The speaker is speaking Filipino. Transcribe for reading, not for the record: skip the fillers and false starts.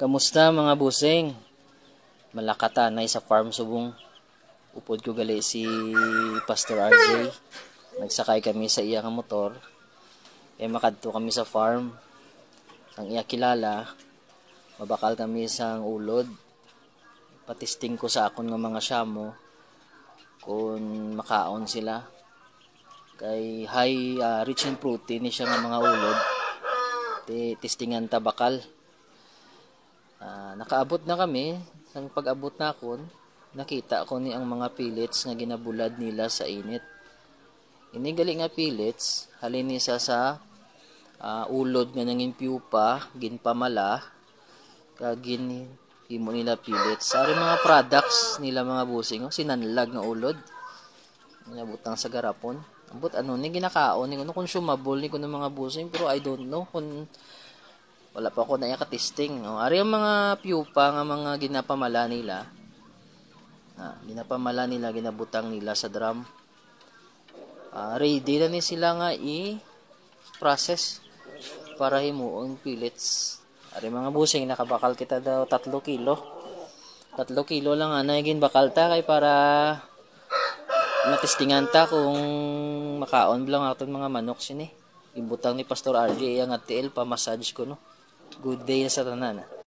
Kamusta mga busing? Malakatanay sa farm subong. Upod ko gali si Pastor RJ. Nagsakay kami sa iya nga motor. Kaya makadto kami sa farm. Ang iya kilala, mabakal kami sa ulod. Patisting ko sa akon nga mga syamo kung makaon sila. Kay high rich in protein ni siya nga mga ulod. Tistingan ta bakal. Nakaabot na kami. Sang pag-abot na akon, nakita ko ni ang mga pellets nga ginabulad nila sa init. Inigali nga pellets, halin isa sa ulod nga nanging piupa, ginpamala, kagin himo nila pellets. Sari mga products nila mga busing, sinanlag nga ulod. Nabutang sa garapon. Ambot ano ni ginakaon ni kuno consumable ni kuno mga busing, pero I don't know kung wala pa ako na testing. Ari ang mga piupa nga mga ginapamala nila. Ginapamala nila, ginabutang nila sa drum. Ready na ni sila nga i-process para himuon pellets. Ari mga busing, nakabakal kita daw 3 kilo. 3 kilo lang na ginbakal ta kay para matestingan ta kung makaon lang aton mga manok sini. Ibutang ni Pastor RJ ang atil pa massage ko no. Good day sa tanan.